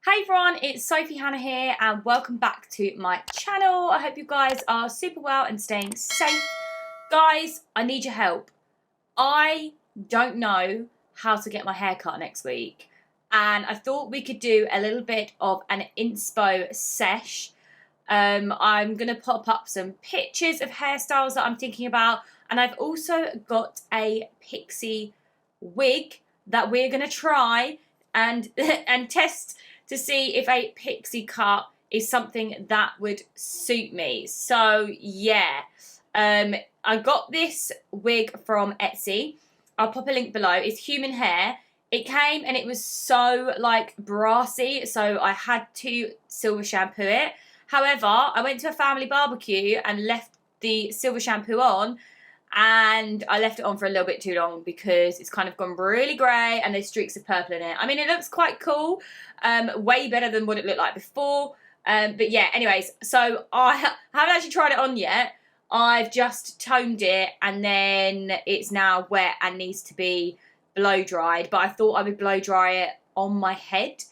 Hey everyone, it's Sophie Hannah here and welcome back to my channel. I hope you guys are super well and staying safe. Guys, I need your help. I don't know how to get my hair cut next week and I thought we could do a little bit of an inspo sesh. I'm going to pop up some pictures of hairstyles that I'm thinking about, and I've also got a PIXIE wig that we're going to try and and test to see if a PIXIE cut is something that would suit me. So yeah, I got this wig from PIXIE. I'll pop a link below. It's human hair. It came and it was so like brassy, so I had to silver shampoo it. However, I went to a family barbecue and left the silver shampoo on, and I left it on for a little bit too long because it's kind of gone really grey and there's streaks of purple in it. I mean, it looks quite cool, way better than what it looked like before. But yeah, anyways, so I haven't actually tried it on yet. I've just toned it and then it's now wet and needs to be blow dried. But I thought I would blow dry it on my head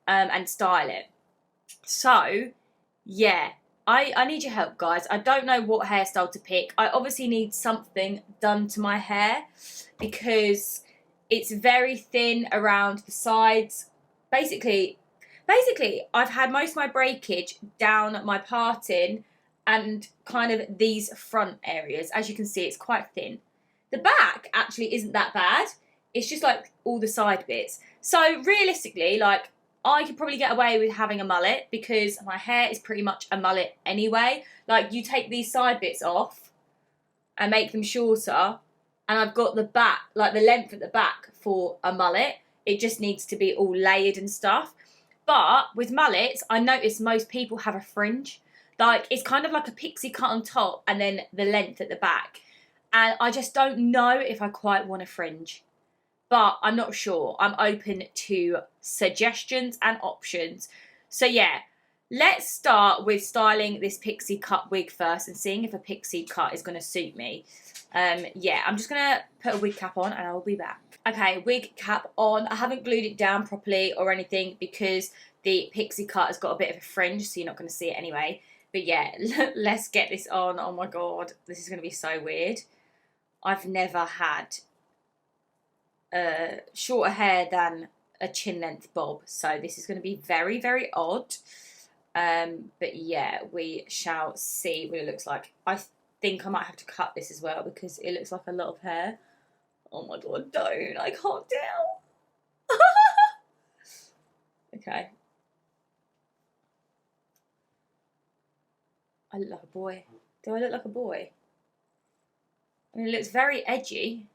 and style it. So yeah, I need your help, guys. I don't know what hairstyle to pick. I obviously need something done to my hair because it's very thin around the sides. Basically, I've had most of my breakage down my parting and kind of these front areas. As you can see, it's quite thin. The back actually isn't that bad. It's just like all the side bits. So realistically, like, I could probably get away with having a mullet because my hair is pretty much a mullet anyway. Like, you take these side bits off and make them shorter, and I've got the back, like the length at the back for a mullet. It just needs to be all layered and stuff. But with mullets, I notice most people have a fringe. Like, it's kind of like a pixie cut on top and then the length at the back. And I just don't know if I quite want a fringe. But I'm not sure. I'm open to suggestions and options. So yeah, let's start with styling this pixie cut wig first and seeing if a pixie cut is going to suit me. Yeah, I'm just going to put a wig cap on and I'll be back. Okay, wig cap on. I haven't glued it down properly or anything because the pixie cut has got a bit of a fringe, so you're not going to see it anyway. But yeah, let's get this on. Oh my god, this is going to be so weird. I've never had shorter hair than a chin length bob, so this is going to be very, very odd. But yeah, we shall see what it looks like. I think I might have to cut this as well because it looks like a lot of hair. Oh my god, don't, I can't tell. Okay, I look like a boy. Do I look like a boy? I mean, it looks very edgy.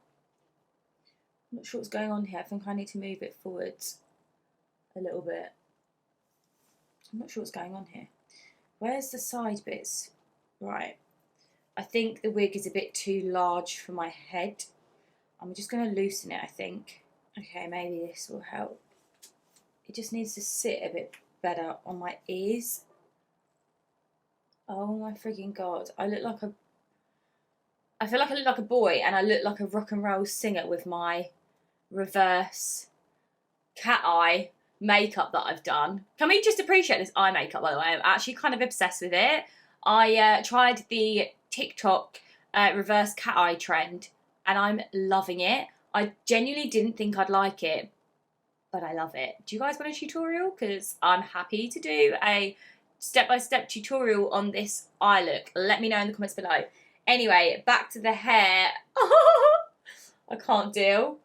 I'm not sure what's going on here. I think I need to move it forwards a little bit. I'm not sure what's going on here. Where's the side bits? Right. I think the wig is a bit too large for my head. I'm just going to loosen it, I think. Okay, maybe this will help. It just needs to sit a bit better on my ears. Oh my frigging god. I feel like I look like a boy and I look like a rock and roll singer with my reverse cat eye makeup that I've done. Can we just appreciate this eye makeup, by the way? I'm actually kind of obsessed with it. I tried the TikTok reverse cat eye trend and I'm loving it. I genuinely didn't think I'd like it, but I love it. Do you guys want a tutorial? Because I'm happy to do a step-by-step tutorial on this eye look. Let me know in the comments below. Anyway, back to the hair. I can't deal.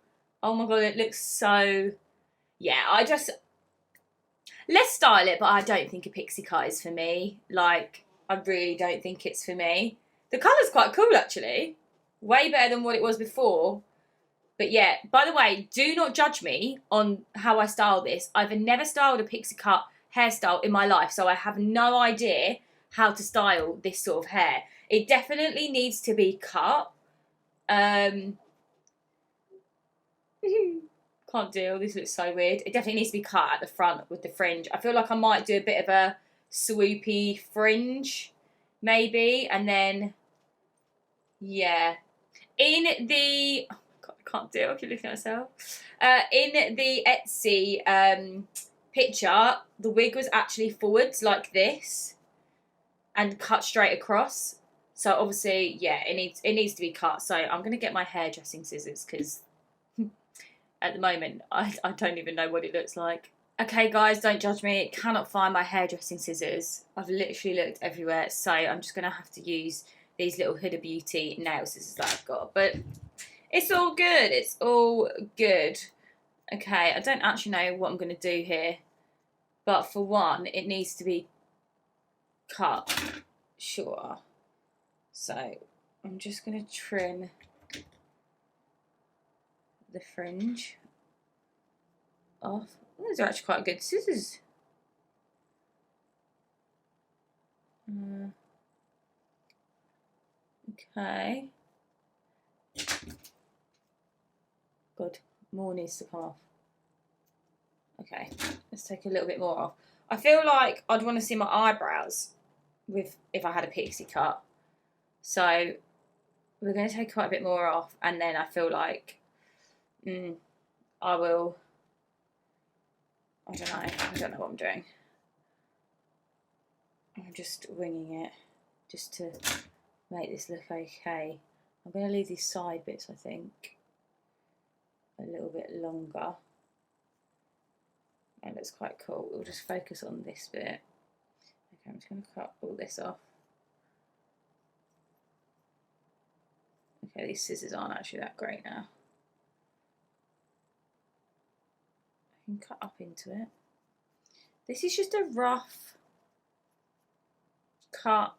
Oh my god, it looks so... Yeah, let's style it, but I don't think a pixie cut is for me. Like, I really don't think it's for me. The colour's quite cool, actually. Way better than what it was before. But yeah, by the way, do not judge me on how I style this. I've never styled a pixie cut hairstyle in my life, so I have no idea how to style this sort of hair. It definitely needs to be cut. Can't deal. This looks so weird. It definitely needs to be cut at the front with the fringe. I feel like I might do a bit of a swoopy fringe, maybe, and then, yeah. In the... Oh my god, I can't deal. I keep looking at myself. In the PIXIE picture, the wig was actually forwards like this and cut straight across. So obviously, yeah, it needs to be cut. So I'm going to get my hairdressing scissors because at the moment, I don't even know what it looks like. Okay, guys, don't judge me. Cannot find my hairdressing scissors. I've literally looked everywhere. So I'm just going to have to use these little Huda Beauty nail scissors that I've got. But it's all good. It's all good. Okay, I don't actually know what I'm going to do here. But for one, it needs to be cut shorter. So I'm just going to trim the fringe off. Oh, those are actually quite good scissors. Okay. God, more needs to come off. Okay, let's take a little bit more off. I feel like I'd want to see my eyebrows if I had a pixie cut. So we're going to take quite a bit more off, and then I feel like I will. I don't know what I'm doing. I'm just winging it just to make this look okay. I'm going to leave these side bits, I think, a little bit longer. And it's quite cool. We'll just focus on this bit. Okay, I'm just going to cut all this off. Okay, these scissors aren't actually that great now. I can cut up into it. This is just a rough cut.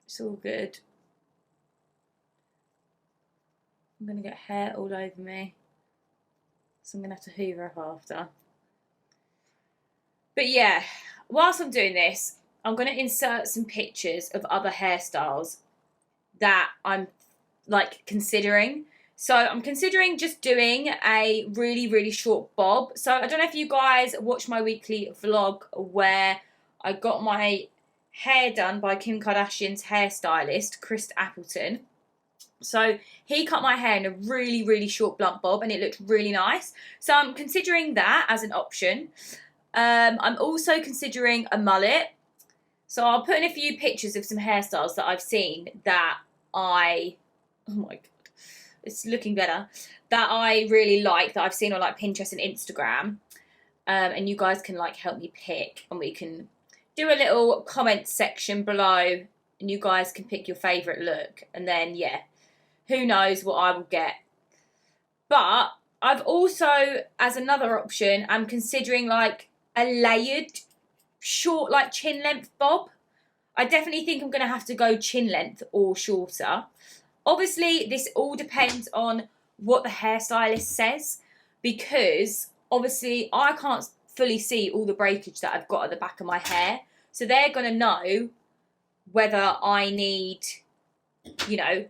It's all good. I'm going to get hair all over me, so I'm going to have to hoover up after. But yeah, whilst I'm doing this, I'm going to insert some pictures of other hairstyles that I'm like considering. So I'm considering just doing a really, really short bob. So I don't know if you guys watch my weekly vlog where I got my hair done by Kim Kardashian's hairstylist, Chris Appleton. So he cut my hair in a really, really short blunt bob and it looked really nice. So I'm considering that as an option. I'm also considering a mullet. So I'll put in a few pictures of some hairstyles that I've seen that oh my God, it's looking better, that I really like, that I've seen on like Pinterest and Instagram. And you guys can like help me pick, and we can do a little comment section below and you guys can pick your favourite look. And then, yeah, who knows what I will get. But I've also, as another option, I'm considering like a layered short, like chin length bob. I definitely think I'm going to have to go chin length or shorter. Obviously, this all depends on what the hairstylist says, because obviously I can't fully see all the breakage that I've got at the back of my hair. So they're going to know whether I need, you know,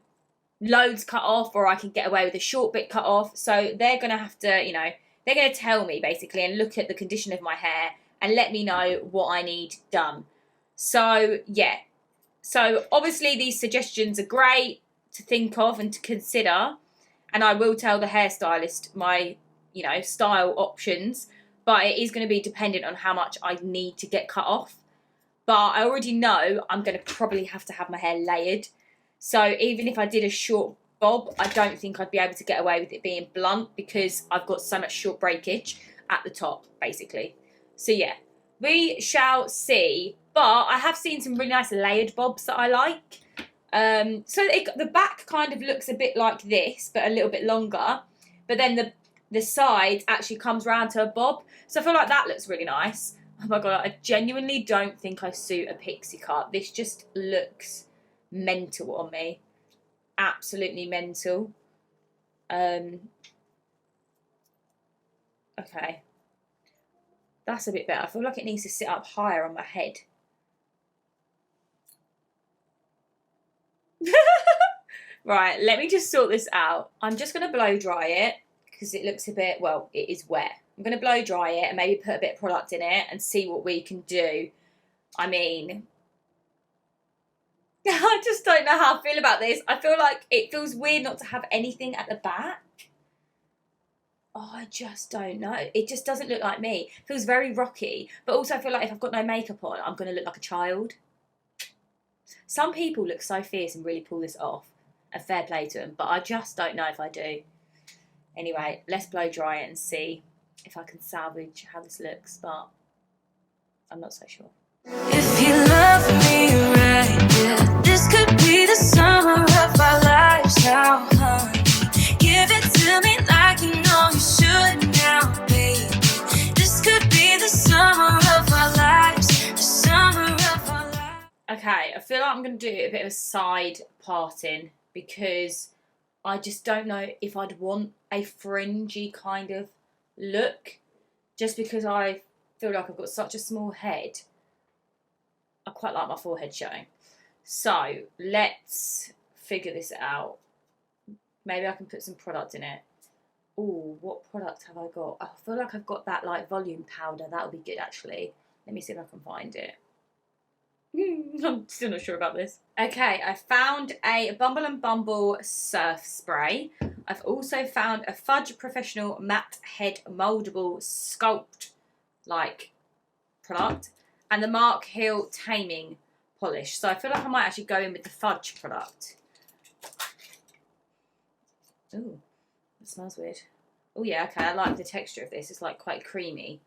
loads cut off or I can get away with a short bit cut off. So they're going to have to, you know, they're going to tell me basically and look at the condition of my hair and let me know what I need done. So, yeah. So obviously these suggestions are great to think of and to consider. And I will tell the hairstylist my, you know, style options. But it is going to be dependent on how much I need to get cut off. But I already know I'm going to probably have to have my hair layered. So even if I did a short bob, I don't think I'd be able to get away with it being blunt because I've got so much short breakage at the top, basically. So yeah, we shall see. But I have seen some really nice layered bobs that I like. So the back kind of looks a bit like this, but a little bit longer. But then the side actually comes round to a bob. So I feel like that looks really nice. Oh my God, I genuinely don't think I suit a pixie cut. This just looks mental on me. Absolutely mental. Okay. That's a bit better. I feel like it needs to sit up higher on my head. Right, let me just sort this out. I'm just going to blow dry it because it looks a bit, well, it is wet. I'm going to blow dry it and maybe put a bit of product in it and see what we can do. I mean, I just don't know how I feel about this. I feel like it feels weird not to have anything at the back. Oh, I just don't know. It just doesn't look like me. It feels very rocky, but also I feel like if I've got no makeup on, I'm going to look like a child. Some people look so fierce and really pull this off, and fair play to them, but I just don't know if I do. Anyway, let's blow dry it and see if I can salvage how this looks, but I'm not so sure. If you love me right, yeah, this could be the summer of our lives now, honey. Give it to me like you know you should now, baby. This could be the summer of our lives, the summer of our lives. Okay, I feel like I'm going to do a bit of a side parting because I just don't know if I'd want a fringy kind of look, just because I feel like I've got such a small head. I quite like my forehead showing. So let's figure this out. Maybe I can put some product in it. Oh, what product have I got? I feel like I've got that like volume powder. That would be good actually. Let me see if I can find it. I'm still not sure about this. Okay, I found a Bumble and Bumble surf spray. I've also found a Fudge Professional Matte Head Moldable Sculpt like product and the Mark Hill Taming Polish. So I feel like I might actually go in with the Fudge product. Ooh, it smells weird. Oh yeah, okay, I like the texture of this. It's like quite creamy.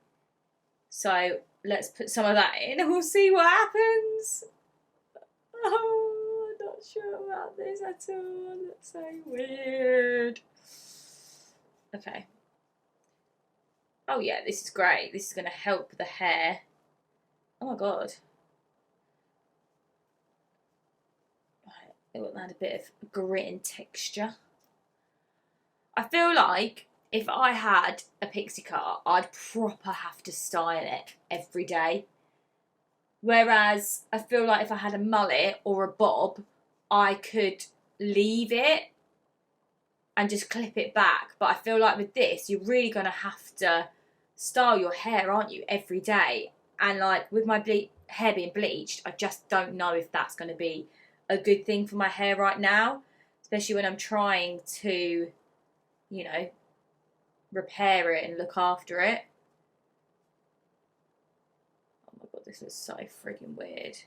So let's put some of that in and we'll see what happens. Oh, I'm not sure about this at all. That's so weird. Okay. Oh yeah, this is great. This is going to help the hair. Oh my god. Right, it will add a bit of grit and texture. I feel like if I had a pixie cut, I'd proper have to style it every day. Whereas I feel like if I had a mullet or a bob, I could leave it and just clip it back. But I feel like with this, you're really going to have to style your hair, aren't you, every day? And like with my hair being bleached, I just don't know if that's going to be a good thing for my hair right now. Especially when I'm trying to, you know, repair it and look after it. Oh my god, this looks so friggin' weird. It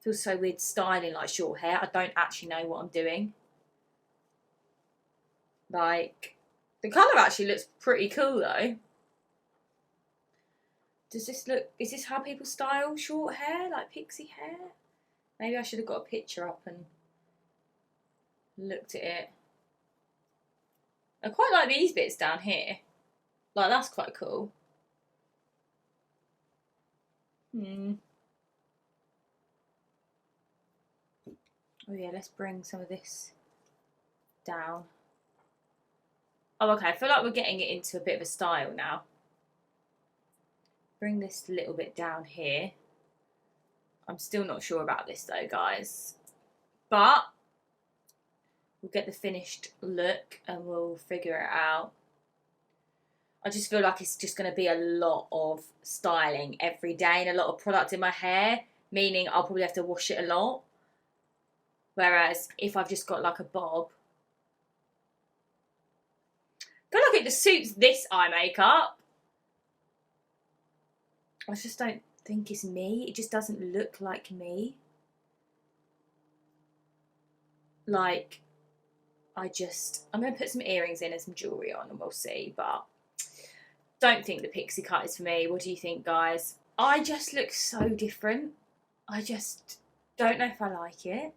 feels so weird styling like short hair. I don't actually know what I'm doing. Like, the colour actually looks pretty cool though. Does this look, is this how people style short hair, like pixie hair? Maybe I should have got a picture up and looked at it. I quite like these bits down here. Like, that's quite cool. Oh yeah, let's bring some of this down. Oh, okay, I feel like we're getting it into a bit of a style now. Bring this little bit down here. I'm still not sure about this though, guys. But we'll get the finished look and we'll figure it out. I just feel like it's just going to be a lot of styling every day and a lot of product in my hair, meaning I'll probably have to wash it a lot. Whereas if I've just got like a bob, I feel like it just suits this eye makeup. I just don't think it's me. It just doesn't look like me. Like, I'm going to put some earrings in and some jewellery on and we'll see, but don't think the pixie cut is for me. What do you think, guys? I just look so different. I just don't know if I like it.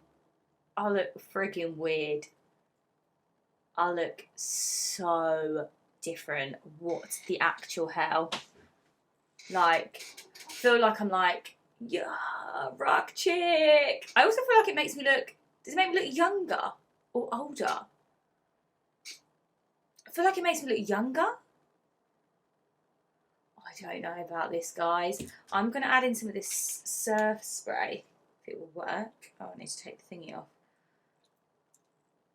I look friggin' weird. I look so different. What the actual hell? Like, I feel like I'm like, yeah, rock chick. I also feel like it makes me look, does it make me look younger or older? I feel like it makes me look younger. I don't know about this, guys. I'm going to add in some of this surf spray, if it will work. Oh, I need to take the thingy off.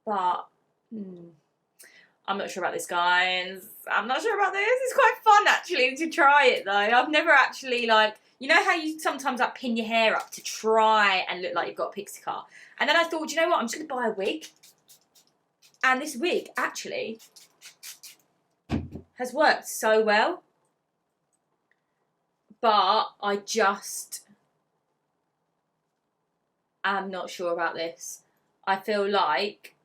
But, I'm not sure about this, guys. I'm not sure about this. It's quite fun, actually, to try it, though. I've never actually, like, you know how you sometimes, like, pin your hair up to try and look like you've got a pixie cut? And then I thought, you know what? I'm just going to buy a wig. And this wig, actually, has worked so well. But I just am not sure about this. I feel like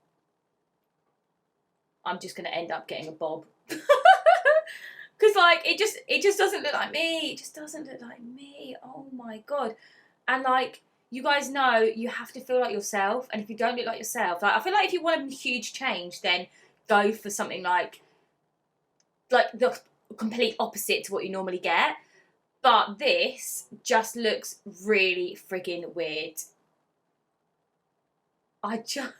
I'm just going to end up getting a bob. Because, like, it just doesn't look like me. It just doesn't look like me. Oh, my God. And, like, you guys know you have to feel like yourself. And if you don't look like yourself, like, I feel like if you want a huge change, then go for something like the complete opposite to what you normally get. But this just looks really friggin' weird. I can't.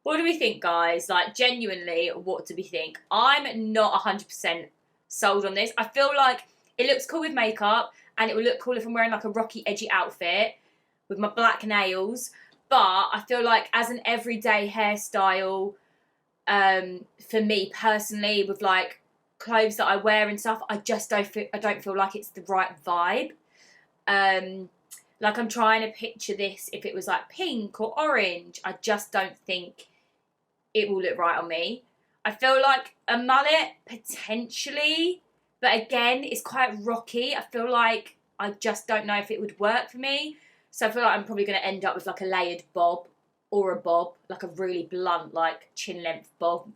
What do we think, guys? Like, genuinely, what do we think? I'm not 100% sold on this. I feel like it looks cool with makeup, and it would look cool if I'm wearing, like, a rocky, edgy outfit with my black nails. But I feel like as an everyday hairstyle, for me personally, with, like, clothes that I wear and stuff, I don't feel like it's the right vibe. Like, I'm trying to picture this if it was, like, pink or orange. I just don't think it will look right on me. I feel like a mullet, potentially. But again, it's quite rocky. I feel like I just don't know if it would work for me. So I feel like I'm probably going to end up with, like, a layered bob. Or a bob. Like, a really blunt, like, chin-length bob,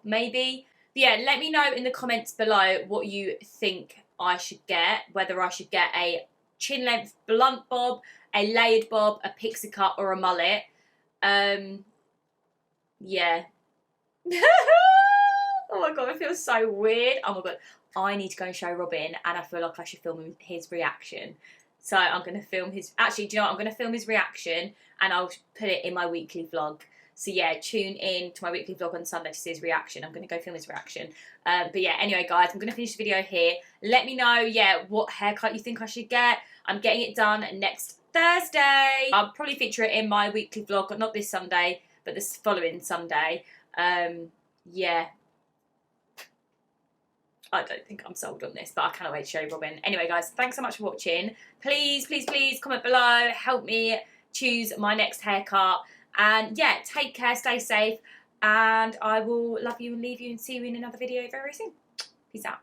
maybe. But yeah, let me know in the comments below what you think I should get. Whether I should get a chin-length blunt bob, a layered bob, a pixie cut, or a mullet. Yeah. Oh my God, it feels so weird. Oh my God, I need to go and show Robin, and I feel like I should film his reaction. So I'm going to film his... Actually, do you know what? I'm going to film his reaction, and I'll put it in my weekly vlog. So yeah, tune in to my weekly vlog on Sunday to see his reaction. I'm going to go film his reaction. But yeah, anyway, guys, I'm going to finish the video here. Let me know, yeah, what haircut you think I should get. I'm getting it done next Thursday. I'll probably feature it in my weekly vlog, not this Sunday, but this following Sunday. Yeah. I don't think I'm sold on this, but I cannot wait to show you Robin. Anyway, guys, thanks so much for watching. Please, please, please comment below. Help me choose my next haircut. And yeah, take care, stay safe. And I will love you and leave you and see you in another video very soon. Peace out.